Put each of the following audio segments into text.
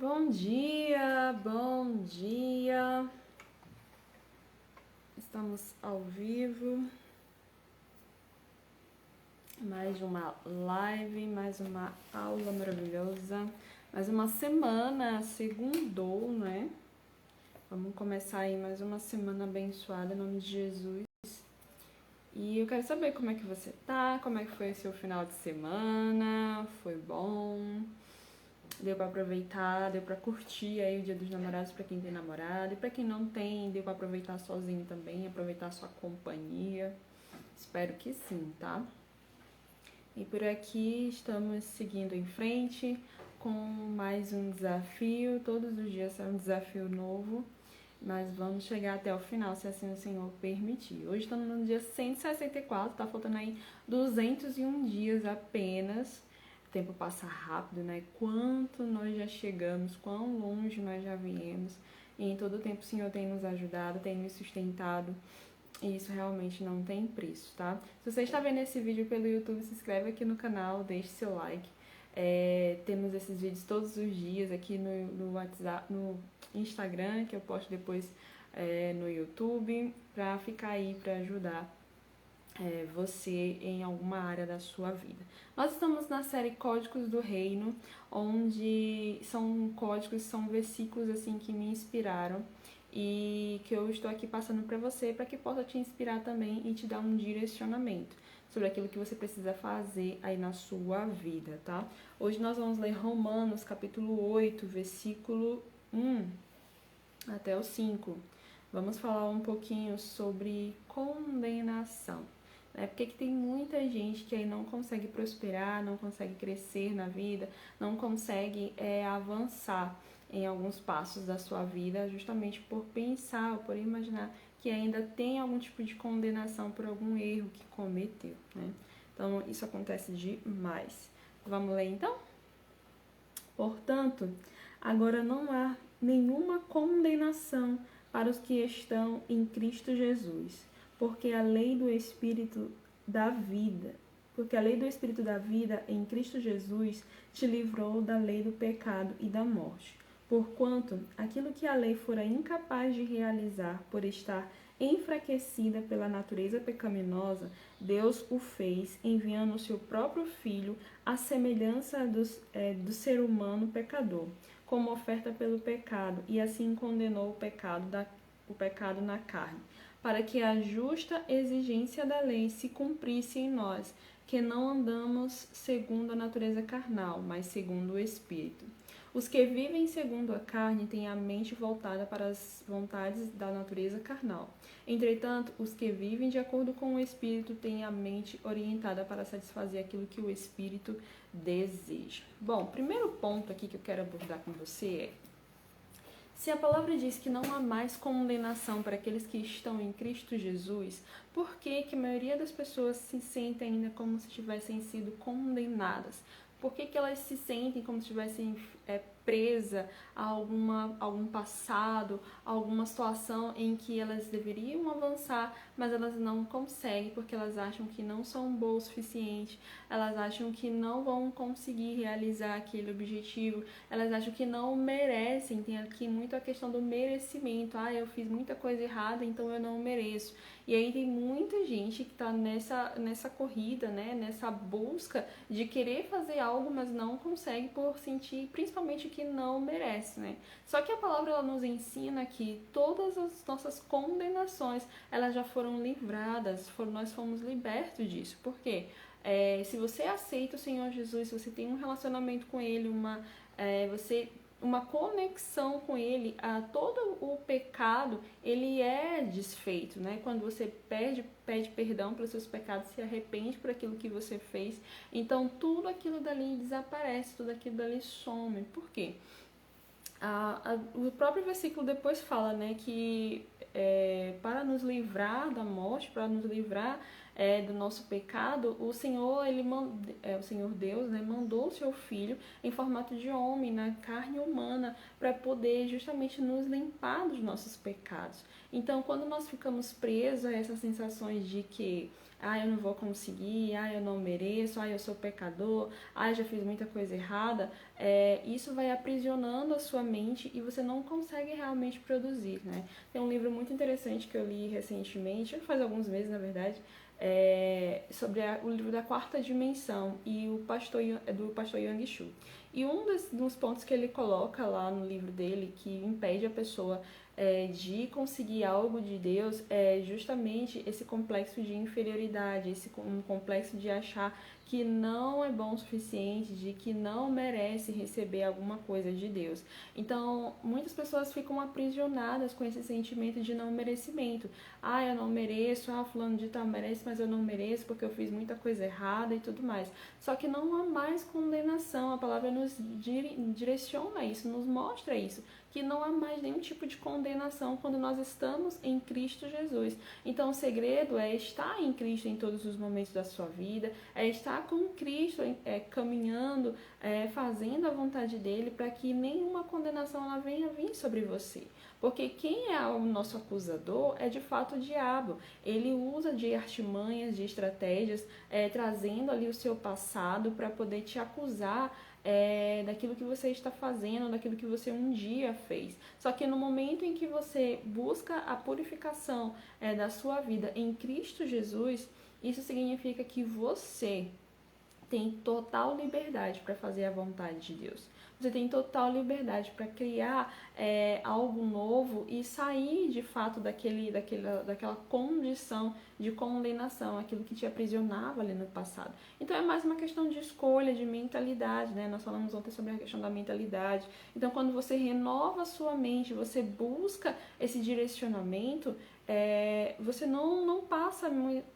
Bom dia, bom dia. Estamos ao vivo. Mais uma live, mais uma aula maravilhosa. Mais uma semana, segundou, né? Vamos começar aí mais uma semana abençoada em nome de Jesus. E eu quero saber como é que você tá, como é que foi o seu final de semana, foi bom? Deu pra aproveitar, deu pra curtir aí o Dia dos Namorados pra quem tem namorado. E pra quem não tem, deu pra aproveitar sozinho também, aproveitar a sua companhia. Espero que sim, tá? E por aqui estamos seguindo em frente com mais um desafio. Todos os dias é um desafio novo, mas vamos chegar até o final, se assim o Senhor permitir. Hoje estamos no dia 164, tá faltando aí 201 dias apenas. O tempo passa rápido, né? Quanto nós já chegamos, quão longe nós já viemos. E em todo o tempo o Senhor tem nos ajudado, tem nos sustentado. E isso realmente não tem preço, tá? Se você está vendo esse vídeo pelo YouTube, se inscreve aqui no canal, deixe seu like. Temos esses vídeos todos os dias aqui no WhatsApp, no Instagram, que eu posto depois no YouTube, pra ficar aí, pra ajudar você em alguma área da sua vida. Nós estamos na série Códigos do Reino, onde são códigos, são versículos assim que me inspiraram e que eu estou aqui passando para você, para que possa te inspirar também e te dar um direcionamento sobre aquilo que você precisa fazer aí na sua vida, tá? Hoje nós vamos ler Romanos, capítulo 8, versículo 1 até o 5. Vamos falar um pouquinho sobre condenação. Porque que tem muita gente que aí não consegue prosperar, não consegue crescer na vida, não consegue avançar em alguns passos da sua vida, justamente por pensar ou por imaginar que ainda tem algum tipo de condenação por algum erro que cometeu, né? Então, isso acontece demais. Vamos ler então? Portanto, agora não há nenhuma condenação para os que estão em Cristo Jesus, porque a lei do Espírito da vida, em Cristo Jesus te livrou da lei do pecado e da morte. Porquanto aquilo que a lei fora incapaz de realizar por estar enfraquecida pela natureza pecaminosa, Deus o fez, enviando o seu próprio Filho à semelhança do ser humano pecador, como oferta pelo pecado, e assim condenou o pecado na carne, para que a justa exigência da lei se cumprisse em nós, que não andamos segundo a natureza carnal, mas segundo o Espírito. Os que vivem segundo a carne têm a mente voltada para as vontades da natureza carnal. Entretanto, os que vivem de acordo com o Espírito têm a mente orientada para satisfazer aquilo que o Espírito deseja. Bom, primeiro ponto aqui que eu quero abordar com você é: se a palavra diz que não há mais condenação para aqueles que estão em Cristo Jesus, por que a maioria das pessoas se sentem ainda como se tivessem sido condenadas? Por que elas se sentem como se estivessem presa a algum passado, a alguma situação em que elas deveriam avançar, mas elas não conseguem porque elas acham que não são boas o suficiente, elas acham que não vão conseguir realizar aquele objetivo, elas acham que não merecem. Tem aqui muito a questão do merecimento. Eu fiz muita coisa errada, então eu não mereço. E aí tem muita gente que está nessa corrida, né, nessa busca de querer fazer algo, mas não consegue por sentir, principalmente, que não merece, né? Só que a palavra ela nos ensina que todas as nossas condenações, elas já foram livradas, nós fomos libertos disso. Por quê? Se você aceita o Senhor Jesus, se você tem um relacionamento com Ele, uma conexão com Ele, todo o pecado, ele é desfeito, né? Quando você pede perdão pelos seus pecados, se arrepende por aquilo que você fez, então tudo aquilo dali desaparece, tudo aquilo dali some. Por quê? O próprio versículo depois fala, né, que para nos livrar da morte, para nos livrar do nosso pecado, o Senhor, o Senhor Deus, né, mandou o seu Filho em formato de homem, na carne humana, para poder justamente nos limpar dos nossos pecados. Então, quando nós ficamos presos a essas sensações de que eu não vou conseguir, eu não mereço, eu sou pecador, eu já fiz muita coisa errada, isso vai aprisionando a sua mente e você não consegue realmente produzir, né? Tem um livro muito interessante que eu li recentemente, faz alguns meses, na verdade, sobre o livro da quarta dimensão e do pastor Yang Shu. E um dos pontos que ele coloca lá no livro dele que impede a pessoa de conseguir algo de Deus é justamente esse complexo de inferioridade, um complexo de achar que não é bom o suficiente, de que não merece receber alguma coisa de Deus. Então, muitas pessoas ficam aprisionadas com esse sentimento de não merecimento. Eu não mereço, fulano de tal merece, mas eu não mereço porque eu fiz muita coisa errada e tudo mais. Só que não há mais condenação, a palavra nos direciona isso, nos mostra isso, que não há mais nenhum tipo de condenação quando nós estamos em Cristo Jesus. Então o segredo é estar em Cristo em todos os momentos da sua vida, é estar com Cristo, caminhando, fazendo a vontade dele, para que nenhuma condenação ela venha vir sobre você. Porque quem é o nosso acusador é de fato o diabo. Ele usa de artimanhas, de estratégias, trazendo ali o seu passado para poder te acusar daquilo que você está fazendo, daquilo que você um dia fez. Só que no momento em que você busca a purificação da sua vida em Cristo Jesus, isso significa que você tem total liberdade para fazer a vontade de Deus. Você tem total liberdade para criar algo novo e sair de fato daquela condição de condenação, aquilo que te aprisionava ali no passado. Então é mais uma questão de escolha, de mentalidade, né? Nós falamos ontem sobre a questão da mentalidade. Então quando você renova a sua mente, você busca esse direcionamento, você não passa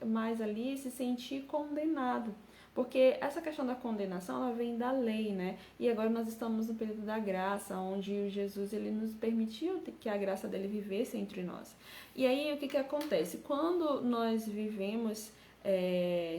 mais ali se sentir condenado. Porque essa questão da condenação, ela vem da lei, né? E agora nós estamos no período da graça, onde Jesus ele nos permitiu que a graça dele vivesse entre nós. E aí, o que acontece? Quando nós vivemos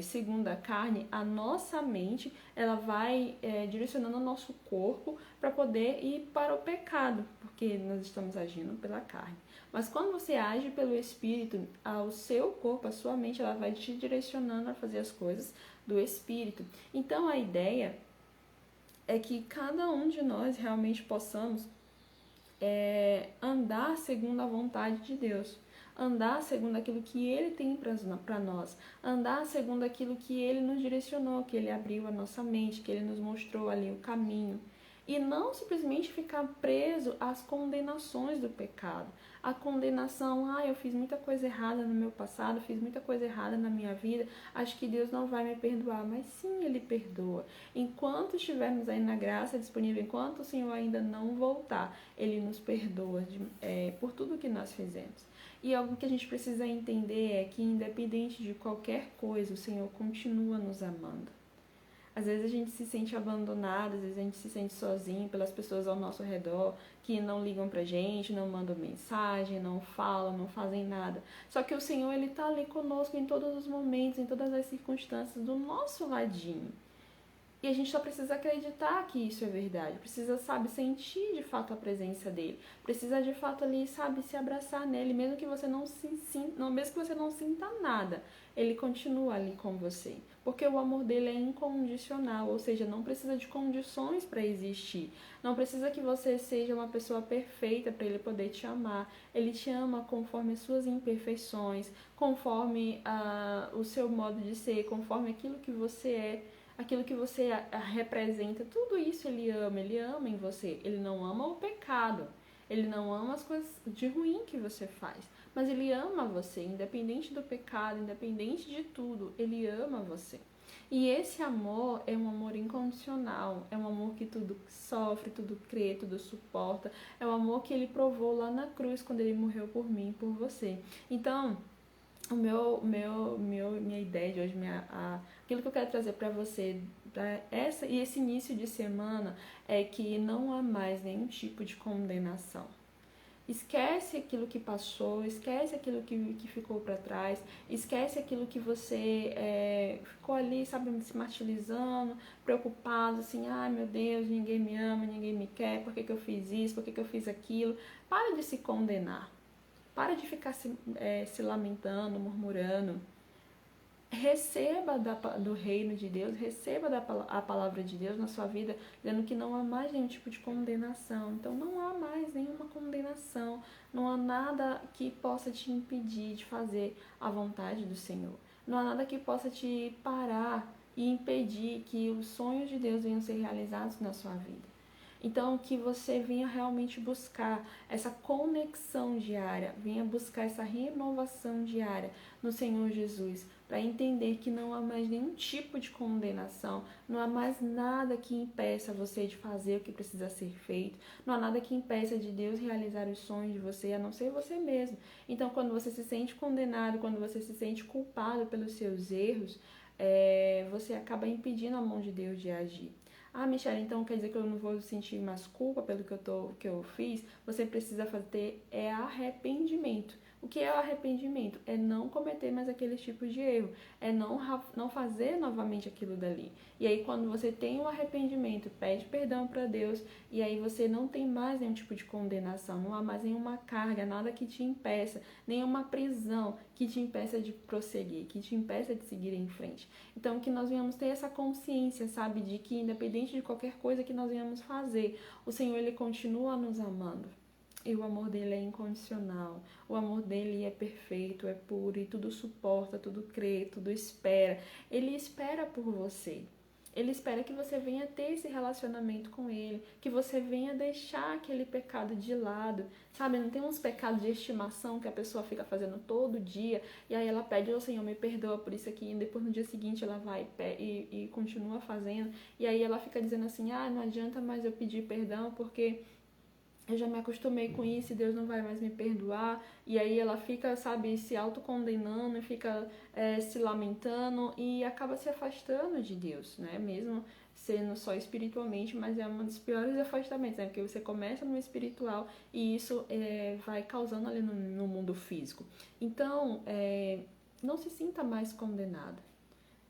segundo a carne, a nossa mente, ela vai direcionando o nosso corpo para poder ir para o pecado, porque nós estamos agindo pela carne. Mas quando você age pelo Espírito, o seu corpo, a sua mente, ela vai te direcionando a fazer as coisas do Espírito. Então a ideia é que cada um de nós realmente possamos andar segundo a vontade de Deus, andar segundo aquilo que Ele tem para nós, andar segundo aquilo que Ele nos direcionou, que Ele abriu a nossa mente, que Ele nos mostrou ali o caminho. E não simplesmente ficar preso às condenações do pecado. A condenação, eu fiz muita coisa errada no meu passado, fiz muita coisa errada na minha vida, acho que Deus não vai me perdoar. Mas sim, Ele perdoa. Enquanto estivermos aí na graça disponível, enquanto o Senhor ainda não voltar, Ele nos perdoa por tudo que nós fizemos. E algo que a gente precisa entender é que, independente de qualquer coisa, o Senhor continua nos amando. Às vezes a gente se sente abandonado, às vezes a gente se sente sozinho pelas pessoas ao nosso redor que não ligam pra gente, não mandam mensagem, não falam, não fazem nada. Só que o Senhor, Ele tá ali conosco em todos os momentos, em todas as circunstâncias, do nosso ladinho. E a gente só precisa acreditar que isso é verdade, precisa, sentir de fato a presença dele, precisa de fato ali, se abraçar nele, mesmo que você mesmo que você não sinta nada, ele continua ali com você, porque o amor dele é incondicional, ou seja, não precisa de condições para existir, não precisa que você seja uma pessoa perfeita para ele poder te amar, ele te ama conforme as suas imperfeições, conforme o seu modo de ser, conforme aquilo que você é, aquilo que você representa, tudo isso ele ama em você. Ele não ama o pecado, ele não ama as coisas de ruim que você faz, mas ele ama você, independente do pecado, independente de tudo, ele ama você. E esse amor é um amor incondicional, é um amor que tudo sofre, tudo crê, tudo suporta, é o amor que ele provou lá na cruz quando ele morreu por mim, por você. Então, minha ideia de hoje, aquilo que eu quero trazer para você, esse início de semana, é que não há mais nenhum tipo de condenação. Esquece aquilo que passou, esquece aquilo que ficou para trás, esquece aquilo que você ficou ali, sabe, se martirizando, preocupado, assim, ai meu Deus, ninguém me ama, ninguém me quer, por que que eu fiz isso, por que que eu fiz aquilo? Para de se condenar, para de ficar se lamentando, murmurando. Receba do reino de Deus, receba a palavra de Deus na sua vida, dizendo que não há mais nenhum tipo de condenação. Então não há mais nenhuma condenação, não há nada que possa te impedir de fazer a vontade do Senhor. Não há nada que possa te parar e impedir que os sonhos de Deus venham ser realizados na sua vida. Então, que você venha realmente buscar essa conexão diária, venha buscar essa renovação diária no Senhor Jesus, para entender que não há mais nenhum tipo de condenação, não há mais nada que impeça você de fazer o que precisa ser feito, não há nada que impeça de Deus realizar os sonhos de você, a não ser você mesmo. Então, quando você se sente condenado, quando você se sente culpado pelos seus erros, você acaba impedindo a mão de Deus de agir. Ah, Michelle, então quer dizer que eu não vou sentir mais culpa pelo que eu fiz? Você precisa ter arrependimento. O que é o arrependimento? É não cometer mais aqueles tipos de erro. É não fazer novamente aquilo dali. E aí quando você tem o arrependimento, pede perdão para Deus, e aí você não tem mais nenhum tipo de condenação, não há mais nenhuma carga, nada que te impeça, nenhuma prisão que te impeça de prosseguir, que te impeça de seguir em frente. Então que nós venhamos ter essa consciência, sabe, de que independente de qualquer coisa que nós venhamos fazer, o Senhor, Ele continua nos amando. E o amor dele é incondicional, o amor dele é perfeito, é puro e tudo suporta, tudo crê, tudo espera. Ele espera por você. Ele espera que você venha ter esse relacionamento com ele, que você venha deixar aquele pecado de lado, sabe? Não tem uns pecados de estimação que a pessoa fica fazendo todo dia e aí ela pede ao Senhor, me perdoa por isso aqui, e depois no dia seguinte ela vai e continua fazendo, e aí ela fica dizendo assim, não adianta mais eu pedir perdão porque eu já me acostumei com isso e Deus não vai mais me perdoar. E aí ela fica, sabe, se autocondenando, fica se lamentando e acaba se afastando de Deus, né? Mesmo sendo só espiritualmente, mas é um dos piores afastamentos, né? Porque você começa no espiritual e isso vai causando ali no mundo físico. Então, não se sinta mais condenado.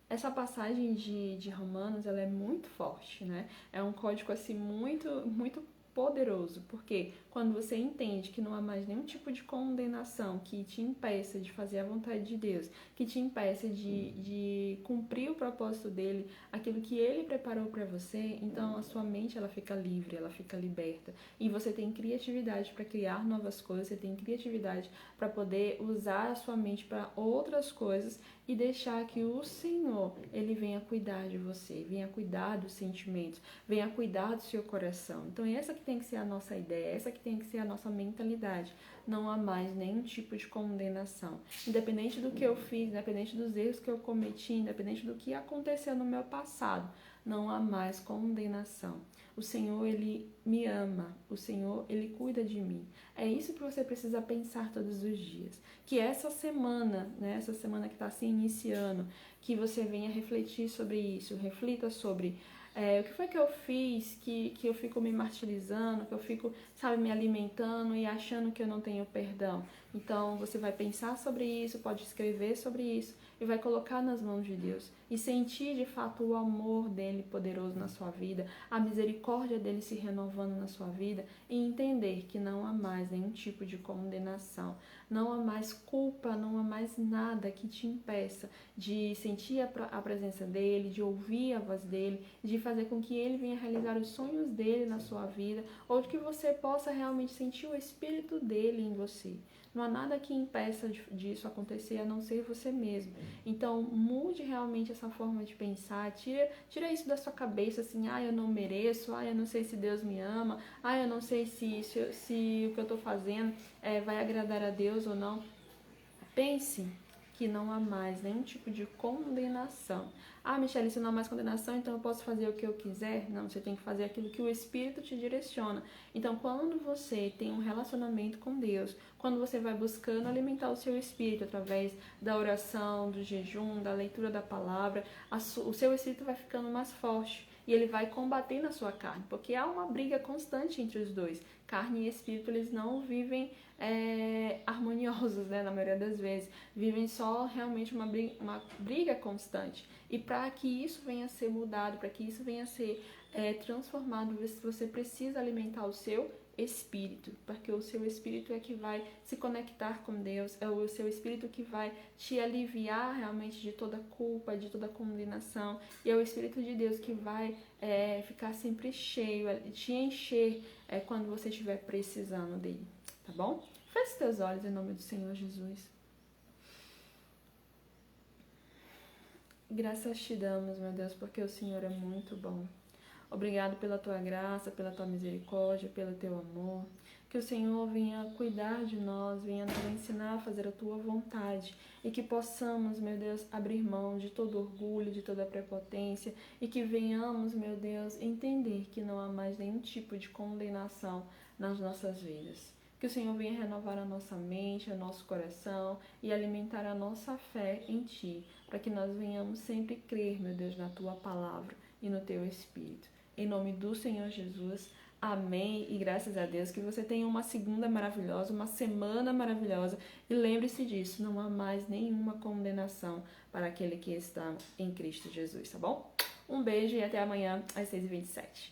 Essa passagem de Romanos, ela é muito forte, né? É um código, assim, muito, muito poderoso, porque quando você entende que não há mais nenhum tipo de condenação que te impeça de fazer a vontade de Deus, que te impeça de cumprir o propósito dele, aquilo que ele preparou para você, então a sua mente ela fica livre, ela fica liberta. E você tem criatividade para criar novas coisas, você tem criatividade para poder usar a sua mente para outras coisas e deixar que o Senhor, ele venha cuidar de você, venha cuidar dos sentimentos, venha cuidar do seu coração. Então essa que tem que ser a nossa ideia, essa que tem que ser a nossa mentalidade. Não há mais nenhum tipo de condenação. Independente do que eu fiz, independente dos erros que eu cometi, independente do que aconteceu no meu passado, não há mais condenação. O Senhor, Ele me ama. O Senhor, Ele cuida de mim. É isso que você precisa pensar todos os dias. Que essa semana, né, essa semana que está se iniciando, que você venha refletir sobre isso, reflita sobre o que foi que eu fiz que eu fico me martirizando, que eu fico, sabe, me alimentando e achando que eu não tenho perdão. Então, você vai pensar sobre isso, pode escrever sobre isso e vai colocar nas mãos de Deus. E sentir, de fato, o amor dele poderoso na sua vida, a misericórdia dele se renovando na sua vida e entender que não há mais nenhum tipo de condenação, não há mais culpa, não há mais nada que te impeça de sentir a presença dele, de ouvir a voz dele, de fazer com que ele venha realizar os sonhos dele na sua vida, ou de que você possa realmente sentir o Espírito dele em você. Não há nada que impeça disso acontecer a não ser você mesmo. Então, mude realmente essa forma de pensar, tira isso da sua cabeça, assim, eu não mereço, eu não sei se Deus me ama, eu não sei se o que eu estou fazendo vai agradar a Deus ou não. Pense que não há mais nenhum tipo de condenação. Michelle, se não há mais condenação, então eu posso fazer o que eu quiser? Não, você tem que fazer aquilo que o Espírito te direciona. Então, quando você tem um relacionamento com Deus, quando você vai buscando alimentar o seu espírito através da oração, do jejum, da leitura da palavra, o seu espírito vai ficando mais forte. e ele vai combater na sua carne, porque há uma briga constante entre os dois. Carne e espírito, eles não vivem harmoniosos, né, na maioria das vezes, vivem só realmente uma briga constante. E para que isso venha a ser mudado, para que isso venha a ser transformado, você precisa alimentar o seu espírito, porque o seu espírito é que vai se conectar com Deus, é o seu espírito que vai te aliviar realmente de toda culpa, de toda condenação, e é o Espírito de Deus que vai ficar sempre cheio, te encher quando você estiver precisando dele, tá bom? Feche teus olhos em nome do Senhor Jesus. Graças te damos, meu Deus, porque o Senhor é muito bom. Obrigado pela tua graça, pela tua misericórdia, pelo teu amor. Que o Senhor venha cuidar de nós, venha nos ensinar a fazer a tua vontade e que possamos, meu Deus, abrir mão de todo orgulho, de toda prepotência e que venhamos, meu Deus, entender que não há mais nenhum tipo de condenação nas nossas vidas. Que o Senhor venha renovar a nossa mente, o nosso coração e alimentar a nossa fé em Ti, para que nós venhamos sempre crer, meu Deus, na Tua palavra e no Teu Espírito. Em nome do Senhor Jesus, amém e graças a Deus. Que você tenha uma segunda maravilhosa, uma semana maravilhosa. E lembre-se disso, não há mais nenhuma condenação para aquele que está em Cristo Jesus, tá bom? Um beijo e até amanhã às 6h27.